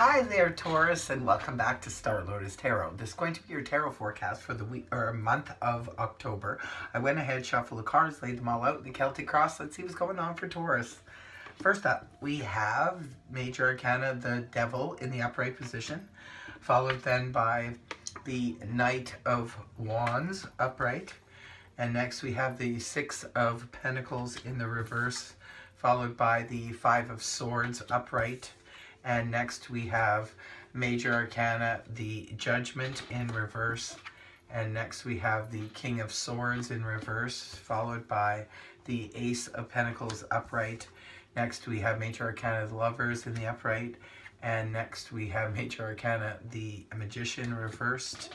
Hi there, Taurus, and welcome back to Star Lotus Tarot. This is going to be your tarot forecast for the week or month of October. I went ahead, shuffled the cards, laid them all out in the Celtic cross. Let's see what's going on for Taurus. First up, we have Major Arcana, the Devil, in the upright position, followed then by the Knight of Wands upright, and next we have the Six of Pentacles in the reverse, followed by the Five of Swords upright. And next we have Major Arcana, the Judgment in reverse. And next we have the King of Swords in reverse, followed by the Ace of Pentacles upright. Next we have Major Arcana, the Lovers in the upright. And next we have Major Arcana, the Magician reversed.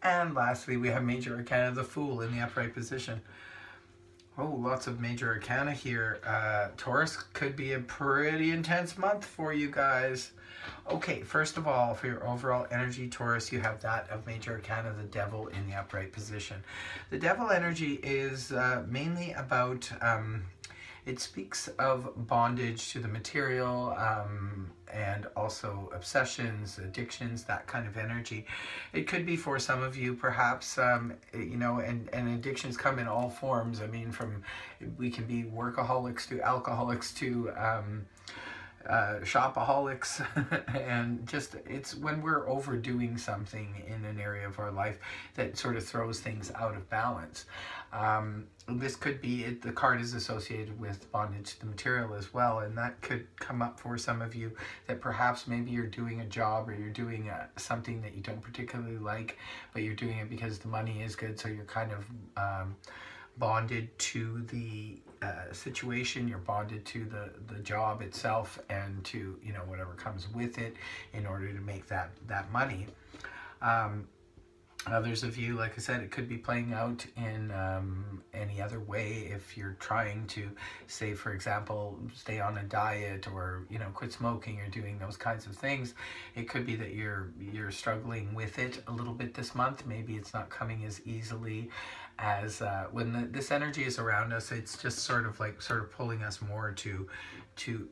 And lastly we have Major Arcana, the Fool in the upright position. Oh, lots of Major Arcana here. Taurus, could be a pretty intense month for you guys. Okay, first of all, for your overall energy, Taurus, you have that of Major Arcana, the Devil in the upright position. The Devil energy is mainly about, it speaks of bondage to the material, and also obsessions, addictions, that kind of energy. It could be for some of you, perhaps, you know, and addictions come in all forms. I mean, we can be workaholics to alcoholics to shopaholics, and just it's when we're overdoing something in an area of our life that sort of throws things out of balance. This could be it. The card is associated with bondage to the material as well, and that could come up for some of you, that perhaps maybe you're doing a job or you're doing something that you don't particularly like, but you're doing it because the money is good, so you're kind of bonded to the situation, you're bonded to the job itself and to, you know, whatever comes with it in order to make that money. Others of you, like I said, it could be playing out in any other way. If you're trying to, say, for example, stay on a diet or, you know, quit smoking or doing those kinds of things, it could be that you're struggling with it a little bit this month. Maybe it's not coming as easily as when this energy is around us. It's just sort of pulling us more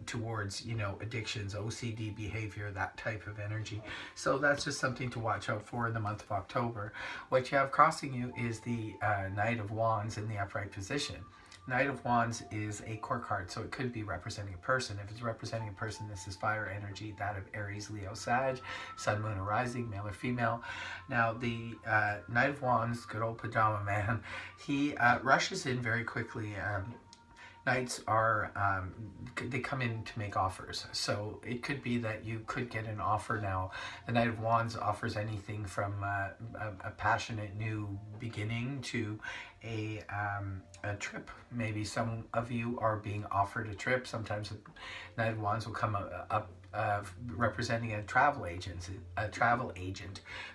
towards, you know, addictions, OCD behavior, that type of energy. So that's just something to watch out for in the month of October. What you have crossing you is the Knight of Wands in the upright position. Knight of Wands is a court card, so it could be representing a person. If it's representing a person, this is fire energy, that of Aries, Leo, Sag, Sun, Moon, or Rising, male or female. Now, the Knight of Wands, good old pajama man, he rushes in very quickly. Knights are, they come in to make offers. So it could be that you could get an offer now. The Knight of Wands offers anything from a passionate new beginning to a trip. Maybe some of you are being offered a trip. Sometimes the Knight of Wands will come up representing a travel agent,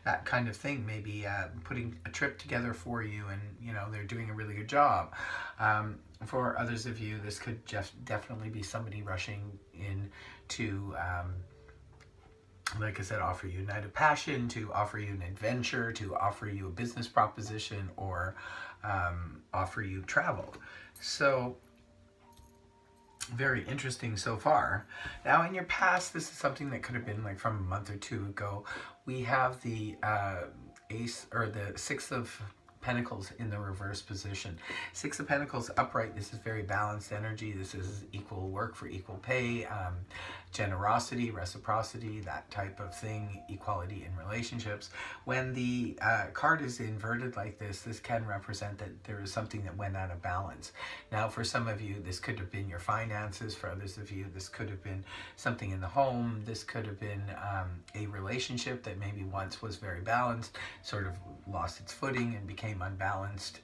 that kind of thing. Maybe putting a trip together for you, and you know they're doing a really good job. For others of you, this could just definitely be somebody rushing in to, like I said, offer you a night of passion, to offer you an adventure, to offer you a business proposition, or offer you travel. So very interesting so far. Now, in your past, this is something that could have been like from a month or two ago. We have the Ace, or the Six of Pentacles in the reverse position. Six of Pentacles upright, this is very balanced energy. This is equal work for equal pay, generosity, reciprocity, that type of thing, equality in relationships. When the card is inverted like this, this can represent that there is something that went out of balance. Now, for some of you, this could have been your finances. For others of you, this could have been something in the home. This could have been a relationship that maybe once was very balanced, sort of lost its footing and became unbalanced.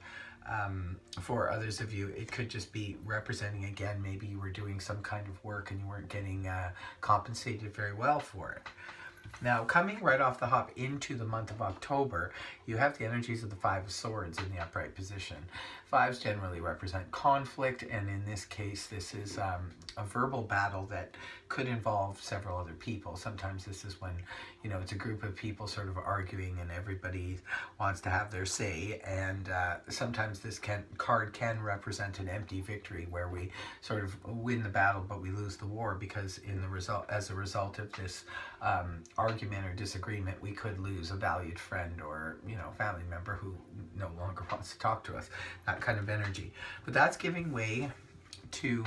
For others of you, it could just be representing, again, maybe you were doing some kind of work and you weren't getting compensated very well for it. Now, coming right off the hop into the month of October, you have the energies of the Five of Swords in the upright position. Fives generally represent conflict, and in this case, this is a verbal battle that could involve several other people. Sometimes this is when, it's a group of people sort of arguing and everybody wants to have their say, and sometimes this card can represent an empty victory where we sort of win the battle but we lose the war, because as a result of this argument or disagreement, we could lose a valued friend or family member who no longer wants to talk to us. That kind of energy. But that's giving way to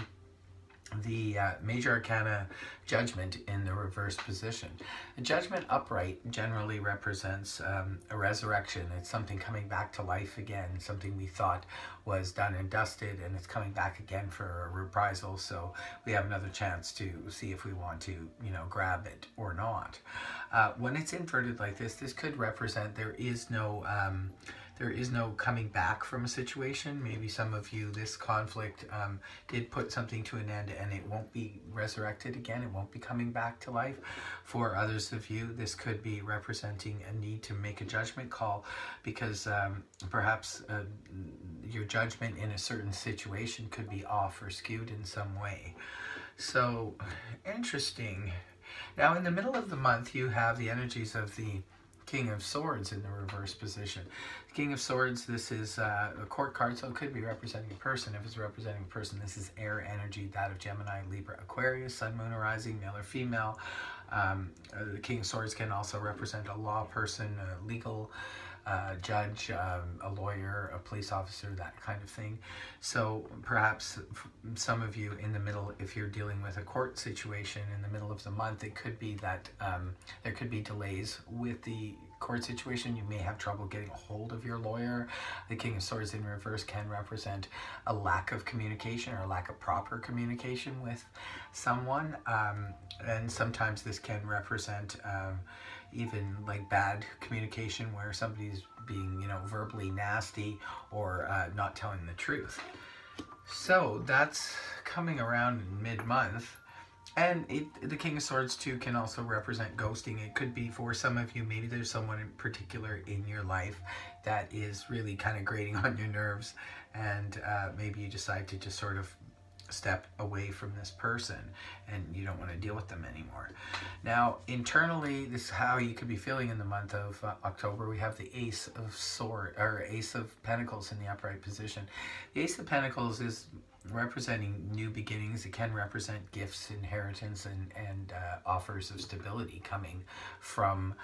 the Major Arcana Judgment in the reverse position. The Judgment upright generally represents a resurrection. It's something coming back to life again, something we thought was done and dusted, and it's coming back again for a reprisal, so we have another chance to see if we want to, grab it or not. When it's inverted like this could represent there is no coming back from a situation. Maybe some of you, this conflict did put something to an end and it won't be resurrected again. It won't be coming back to life. For others of you, this could be representing a need to make a judgment call because perhaps your judgment in a certain situation could be off or skewed in some way. So, interesting. Now, in the middle of the month, you have the energies of the King of Swords in the reverse position. The King of Swords, this is a court card, so it could be representing a person. If it's representing a person, this is air energy, that of Gemini, Libra, Aquarius, Sun, Moon, or Rising, male or female. The King of Swords can also represent a law person, a legal judge, a lawyer, a police officer, that kind of thing. So perhaps some of you in the middle, if you're dealing with a court situation in the middle of the month, it could be that there could be delays with the court situation. You may have trouble getting a hold of your lawyer. The King of Swords in reverse can represent a lack of communication or a lack of proper communication with someone. And sometimes this can represent even like bad communication where somebody's being, verbally nasty or not telling the truth. So that's coming around in mid-month. And the King of Swords too can also represent ghosting. It could be for some of you, maybe there's someone in particular in your life that is really kind of grating on your nerves, and maybe you decide to just sort of step away from this person and you don't want to deal with them anymore. Now, internally, this is how you could be feeling in the month of October. We have the Ace of Pentacles in the upright position. The Ace of Pentacles is representing new beginnings. It can represent gifts, inheritance, and offers of stability coming from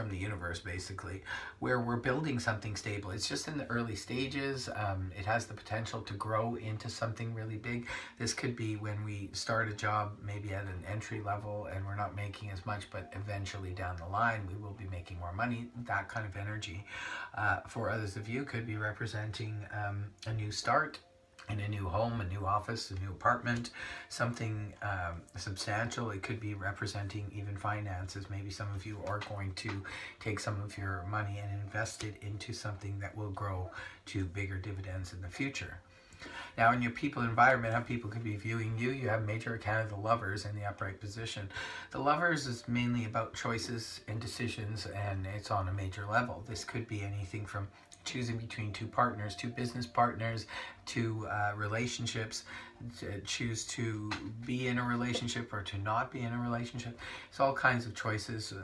the universe, basically, where we're building something stable. It's just in the early stages. It has the potential to grow into something really big. This could be when we start a job, maybe at an entry level, and we're not making as much, but eventually down the line, we will be making more money. That kind of energy. For others of you, could be representing a new start in a new home, a new office, a new apartment, something substantial. It could be representing even finances. Maybe some of you are going to take some of your money and invest it into something that will grow to bigger dividends in the future. Now, in your people environment, how people could be viewing you, you have Major Arcana, the Lovers, in the upright position. The Lovers is mainly about choices and decisions, and it's on a major level. This could be anything from choosing between two partners, two business partners, two relationships, to choose to be in a relationship or to not be in a relationship. It's all kinds of choices,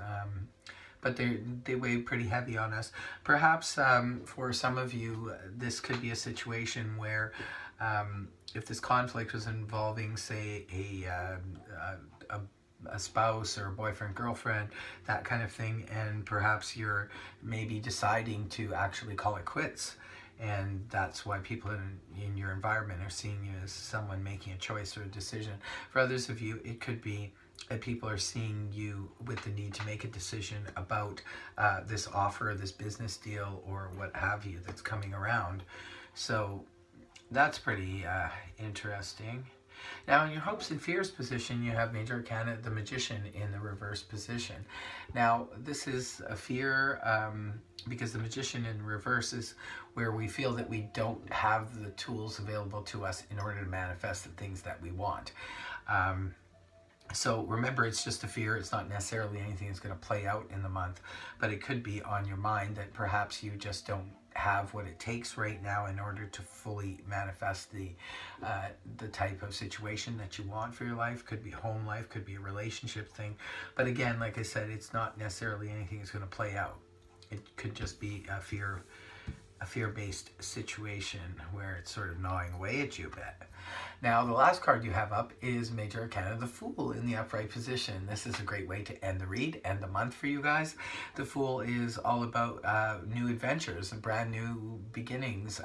but they weigh pretty heavy on us. Perhaps for some of you, this could be a situation where if this conflict was involving, say, a spouse or a boyfriend, girlfriend, that kind of thing, and perhaps you're maybe deciding to actually call it quits, and that's why people in your environment are seeing you as someone making a choice or a decision. For others of you, it could be that people are seeing you with the need to make a decision about this offer, this business deal, or what have you that's coming around. So that's pretty interesting. Now, in your hopes and fears position, you have Major Arcana, the Magician, in the reverse position. Now, this is a fear because the Magician in reverse is where we feel that we don't have the tools available to us in order to manifest the things that we want. So remember, it's just a fear. It's not necessarily anything that's going to play out in the month, but it could be on your mind that perhaps you just don't have what it takes right now in order to fully manifest the type of situation that you want for your life. Could be home life, could be a relationship thing. But again, like I said, it's not necessarily anything that's going to play out. It could just be a fear-based situation where it's sort of gnawing away at you a bit. Now, the last card you have up is Major Arcana, the Fool, in the upright position. This is a great way to end the read, end the month for you guys. The Fool is all about new adventures and brand new beginnings,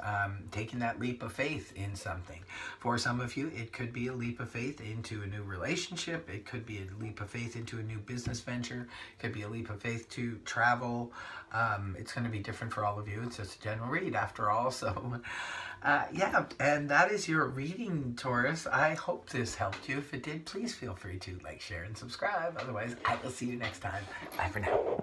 taking that leap of faith in something. For some of you, it could be a leap of faith into a new relationship. It could be a leap of faith into a new business venture. It could be a leap of faith to travel. It's going to be different for all of you. It's just a general read after all. So yeah, and that is your reading, Taurus. I hope this helped you. If it did, please feel free to like, share, and subscribe. Otherwise, I will see you next time. Bye for now.